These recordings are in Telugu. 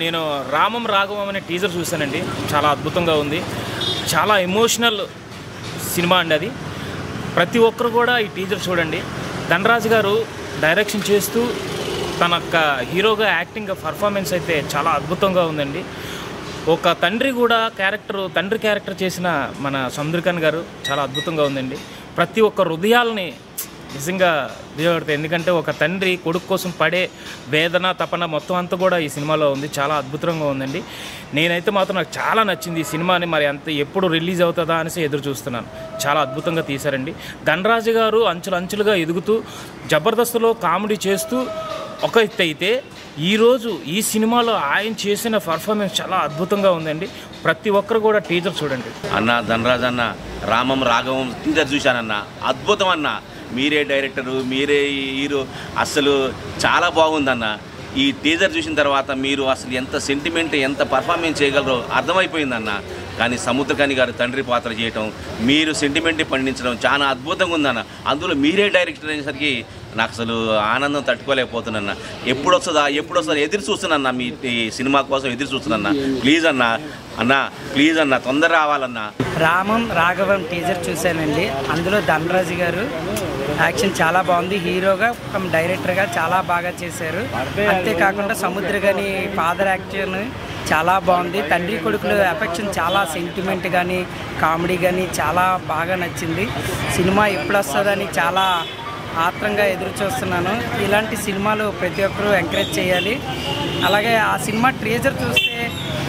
నేను రామం రాఘవం అనే టీజర్ చూశానండి. చాలా అద్భుతంగా ఉంది. చాలా ఎమోషనల్ సినిమా అండి అది. ప్రతి ఒక్కరు కూడా ఈ టీజర్ చూడండి. ధనరాజ్ గారు డైరెక్షన్ చేస్తూ తన హీరోగా యాక్టింగ్ పర్ఫార్మెన్స్ అయితే చాలా అద్భుతంగా ఉందండి. ఒక తండ్రి కూడా తండ్రి క్యారెక్టర్ చేసిన మన సముద్రకాంత్ గారు చాలా అద్భుతంగా ఉందండి. ప్రతి ఒక్క హృదయాల్ని నిజంగా దిగబడతాయి. ఎందుకంటే ఒక తండ్రి కొడుకు కోసం పడే వేదన తపన మొత్తం అంతా కూడా ఈ సినిమాలో ఉంది. చాలా అద్భుతంగా ఉందండి. నేనైతే మాత్రం నాకు చాలా నచ్చింది ఈ సినిమాని. మరి ఎప్పుడు రిలీజ్ అవుతుందా అనేసి ఎదురు చూస్తున్నాను. చాలా అద్భుతంగా తీశారండి. ధనరాజ్ గారు అంచులుగా ఎదుగుతూ జబర్దస్త్లో కామెడీ చేస్తూ ఒక ఎత్తు అయితే ఈరోజు ఈ సినిమాలో ఆయన చేసిన పర్ఫార్మెన్స్ చాలా అద్భుతంగా ఉందండి. ప్రతి ఒక్కరు కూడా టీజర్ చూడండి. అన్న ధనరాజ్ అన్న రామం రాఘవం టీజర్ చూశానన్న, అద్భుతం అన్న. మీరే డైరెక్టరు, మీరే హీరో, అసలు చాలా బాగుందన్న. ఈ టీజర్ చూసిన తర్వాత మీరు అసలు ఎంత సెంటిమెంట్, ఎంత పర్ఫార్మెన్స్ చేయగలరో అర్థమైపోయిందన్న. కానీ సముద్రకాని గారు తండ్రి పాత్ర చేయటం, మీరు సెంటిమెంట్ని పండించడం చాలా అద్భుతంగా ఉందన్న. అందులో మీరే డైరెక్టర్ అనేసరికి నాకు అసలు ఆనందం తట్టుకోలేకపోతున్నా. ఎప్పుడు వస్తుందా ఎదురు చూస్తున్నా. మీ సినిమా కోసం ఎదురు చూస్తున్నా. ప్లీజ్ అన్న తొందర రావాలన్నా. రామం రాఘవం టీజర్ చూశానండి. అందులో ధనరాజ్ గారు యాక్షన్ చాలా బాగుంది. హీరోగా డైరెక్టర్గా చాలా బాగా చేశారు. అంతేకాకుండా సముద్రకాని ఫాదర్ యాక్షన్ చాలా బాగుంది. తండ్రి కొడుకుల ఎఫెక్షన్ చాలా సెంటిమెంట్ కానీ కామెడీ కానీ చాలా బాగా నచ్చింది. సినిమా ఎప్పుడు వస్తుందని చాలా ఆత్రంగా ఎదురు చూస్తున్నాను. ఇలాంటి సినిమాలు ప్రతి ఒక్కరూ ఎంకరేజ్ చేయాలి. అలాగే ఆ సినిమా ట్రేజర్ చూస్తే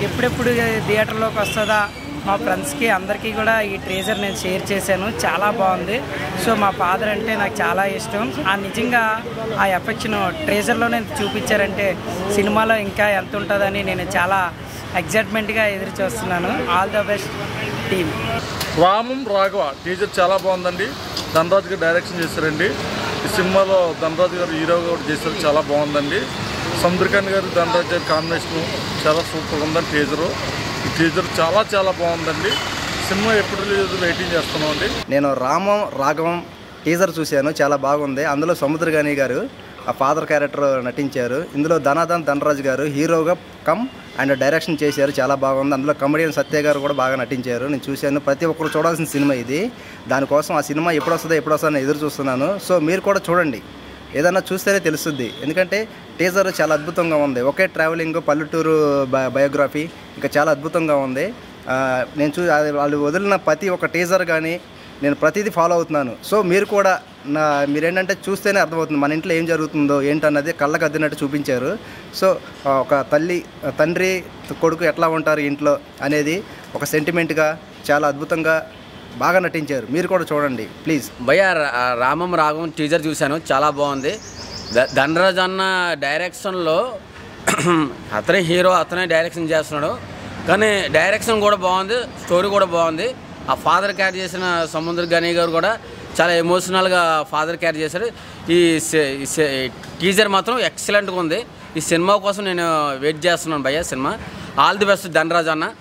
ఎప్పుడెప్పుడు థియేటర్లోకి వస్తుందా, మా ఫ్రెండ్స్కి అందరికీ కూడా ఈ ట్రేజర్ నేను షేర్ చేశాను. చాలా బాగుంది. సో మా ఫాదర్ అంటే నాకు చాలా ఇష్టం. నిజంగా ఆ ఎఫెక్షన్ ట్రేజర్లో నేను చూపించారంటే సినిమాలో ఇంకా ఎంత ఉంటుందని నేను చాలా ఎగ్జైట్మెంట్గా ఎదురు చూస్తున్నాను. All the best team. Ramam Raghava teaser చాలా బాగుందండి. ధనరాజ్ గారు డైరెక్షన్ చేశారండి. ఈ సినిమాలో ధనరాజ్ గారు హీరోగా కూడా చేశారు. చాలా బాగుందండి. సముద్రకాంత్ గారు ధనరాజ్ గారి కాంబినేషన్ చాలా సూపర్గా ఉందండి. ఈ టీజర్ చాలా బాగుందండి. సినిమా ఎప్పుడు రిలీజ్ వెయిటింగ్ చేస్తున్నామండి. నేను రామం రాఘవం టీజర్ చూశాను. చాలా బాగుంది. అందులో సముద్రకాని గారు ఆ ఫాదర్ క్యారెక్టర్ నటించారు. ఇందులో ధనరాజ్ గారు హీరోగా అండ్ డైరెక్షన్ చేశారు. చాలా బాగుంది. అందులో కమెడియన్ సత్య గారు కూడా బాగా నటించారు. నేను చూశాను. ప్రతి ఒక్కరు చూడాల్సిన సినిమా ఇది. దానికోసం ఆ సినిమా ఎప్పుడు వస్తుందో ఎదురు చూస్తున్నాను. సో మీరు కూడా చూడండి. ఏదన్నా చూస్తేనే తెలుస్తుంది. ఎందుకంటే టీజర్ చాలా అద్భుతంగా ఉంది. ఒకే ట్రావెలింగ్ పల్లెటూరు బయోగ్రఫీ ఇంకా చాలా అద్భుతంగా ఉంది. నేను వాళ్ళు వదిలిన ప్రతి ఒక్క టీజర్ కానీ నేను ప్రతిదీ ఫాలో అవుతున్నాను. సో మీరు కూడా మీరేంటంటే చూస్తేనే అర్థమవుతుంది మన ఇంట్లో ఏం జరుగుతుందో ఏంటన్నది కళ్ళకు అద్దినట్టు చూపించారు. సో ఒక తండ్రి కొడుకు ఎట్లా ఉంటారు ఇంట్లో అనేది ఒక సెంటిమెంట్గా చాలా అద్భుతంగా బాగా నటించారు. మీరు కూడా చూడండి ప్లీజ్. భయ్య రామం రాఘవం టీజర్ చూశాను. చాలా బాగుంది. ధనరాజ్ అన్న డైరెక్షన్లో అతనే హీరో, అతనే డైరెక్షన్ చేస్తున్నాడు. కానీ డైరెక్షన్ కూడా బాగుంది, స్టోరీ కూడా బాగుంది. ఆ ఫాదర్ క్యారీ చేసిన సముద్రకాని గారు కూడా చాలా ఎమోషనల్గా ఫాదర్ క్యారీ చేశారు. ఈ టీజర్ మాత్రం ఎక్సలెంట్గా ఉంది. ఈ సినిమా కోసం నేను వెయిట్ చేస్తున్నాను భయ్య. Cinema all the best Dhanraj అన్న.